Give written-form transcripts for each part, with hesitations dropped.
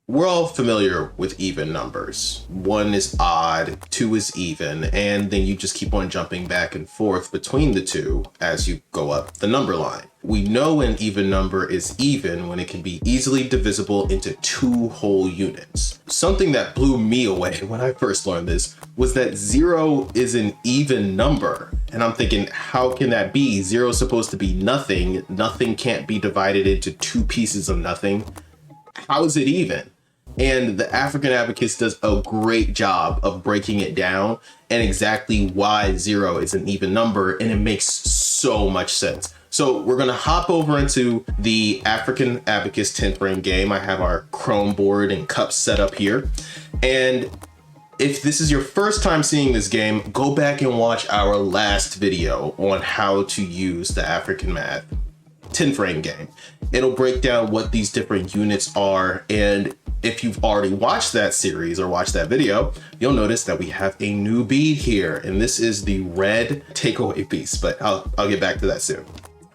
We're all familiar with even numbers. 1 is odd, 2 is even, and then you just keep on jumping back and forth between the two as you go up the number line. We know an even number is even when it can be easily divisible into 2 whole units. Something that blew me away when I first learned this was that 0 is an even number. And I'm thinking, how can that be? 0 is supposed to be nothing. Nothing can't be divided into 2 pieces of nothing. How is it even? And the African Abacus does a great job of breaking it down and exactly why 0 is an even number, and it makes so much sense. So we're gonna hop over into the African Abacus 10 frame game. I have our Chrome board and cups set up here. And if this is your first time seeing this game, go back and watch our last video on how to use the African Math 10 frame game. It'll break down what these different units are, and if you've already watched that series or watched that video, you'll notice that we have a new bead here, and this is the red takeaway piece, but I'll get back to that soon.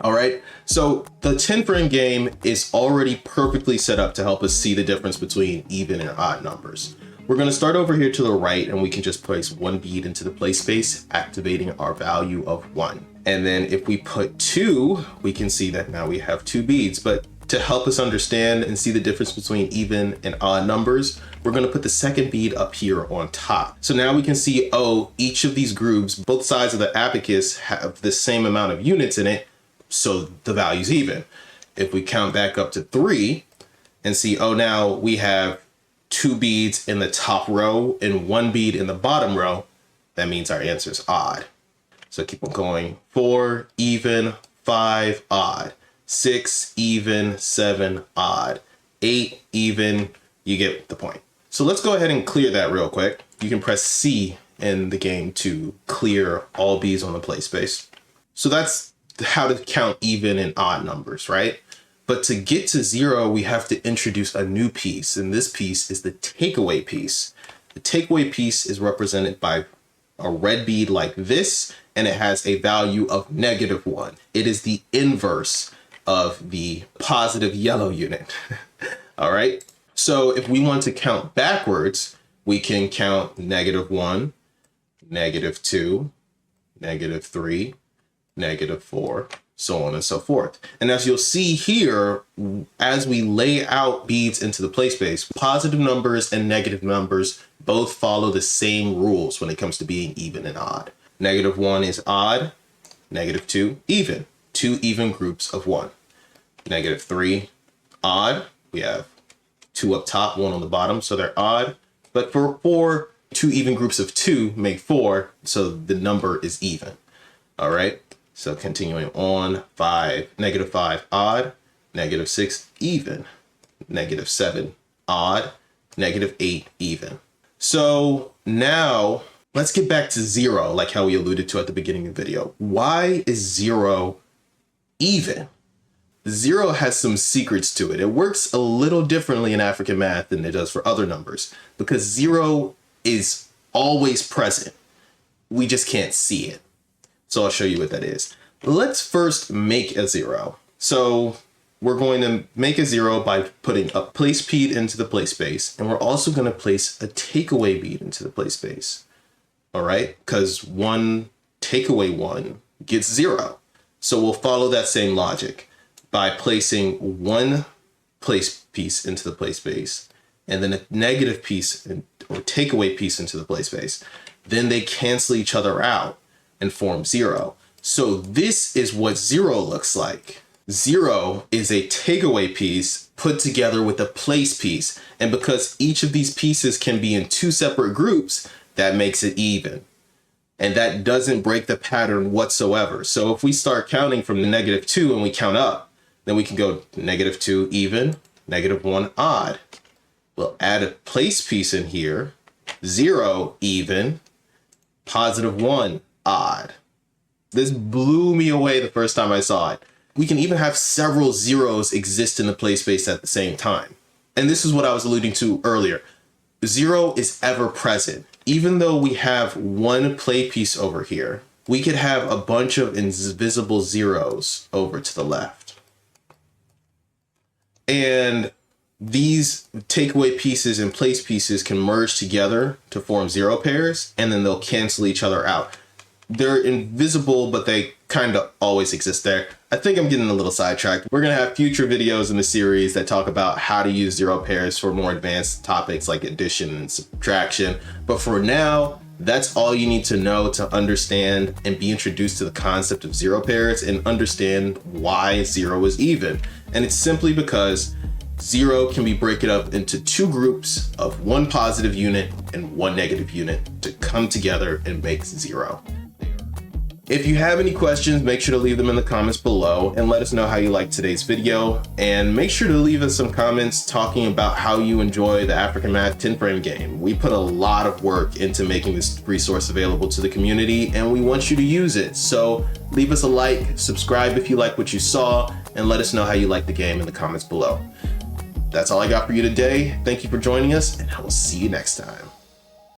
All right, so the 10 frame game is already perfectly set up to help us see the difference between even and odd numbers. We're going to start over here to the right, and we can just place 1 bead into the play space, activating our value of 1. And then if we put 2, we can see that now we have 2 beads. But to help us understand and see the difference between even and odd numbers, we're going to put the second bead up here on top. So now we can see, oh, each of these groups, both sides of the abacus, have the same amount of units in it, so the value's even. If we count back up to 3 and see, oh, now we have 2 beads in the top row and 1 bead in the bottom row, that means our answer is odd. So keep on going. 4, even, 5, odd. 6, even, 7, odd. 8, even, you get the point. So let's go ahead and clear that real quick. You can press C in the game to clear all beads on the play space. So that's how to count even and odd numbers, right? But to get to 0, we have to introduce a new piece, and this piece is the takeaway piece. The takeaway piece is represented by a red bead like this, and it has a value of -1. It is the inverse of the positive yellow unit. All right. So if we want to count backwards, we can count -1, -2, -3, -4, so on and so forth. And as you'll see here, as we lay out beads into the play space, positive numbers and negative numbers both follow the same rules when it comes to being even and odd. -1 is odd, -2, even. 2 even groups of 1. -3, odd. We have 2 up top, 1 on the bottom, so they're odd. But for 4, 2 even groups of 2 make 4, so the number is even. All right. So continuing on, 5, -5, odd, -6, even, -7, odd, -8, even. So now let's get back to 0, like how we alluded to at the beginning of the video. Why is 0 even? 0 has some secrets to it. It works a little differently in African math than it does for other numbers, because 0 is always present. We just can't see it. So I'll show you what that is. Let's first make a 0. So we're going to make a 0 by putting a place bead into the play space, and we're also going to place a takeaway bead into the play space. All right, because 1 takeaway 1 gets 0. So we'll follow that same logic by placing 1 place piece into the play space and then a negative piece or takeaway piece into the play space. Then they cancel each other out and form 0. So this is what 0 looks like. 0 is a takeaway piece put together with a place piece. And because each of these pieces can be in 2 separate groups, that makes it even. And that doesn't break the pattern whatsoever. So if we start counting from the -2 and we count up, then we can go -2 even, -1 odd. We'll add a place piece in here, 0 even, +1 odd. This blew me away the first time I saw it. We can even have several zeros exist in the play space at the same time. And this is what I was alluding to earlier. 0 is ever present. Even though we have 1 play piece over here, we could have a bunch of invisible zeros over to the left. And these takeaway pieces and place pieces can merge together to form zero pairs, and then they'll cancel each other out. They're invisible, but they kind of always exist there. I think I'm getting a little sidetracked. We're going to have future videos in the series that talk about how to use zero pairs for more advanced topics like addition and subtraction. But for now, that's all you need to know to understand and be introduced to the concept of zero pairs and understand why zero is even. And it's simply because zero can be broken up into two groups of one positive unit and one negative unit to come together and make zero. If you have any questions, make sure to leave them in the comments below and let us know how you liked today's video. And make sure to leave us some comments talking about how you enjoy the African Math 10 frame game. We put a lot of work into making this resource available to the community, and we want you to use it. So leave us a like, subscribe if you like what you saw, and let us know how you like the game in the comments below. That's all I got for you today. Thank you for joining us, and I will see you next time.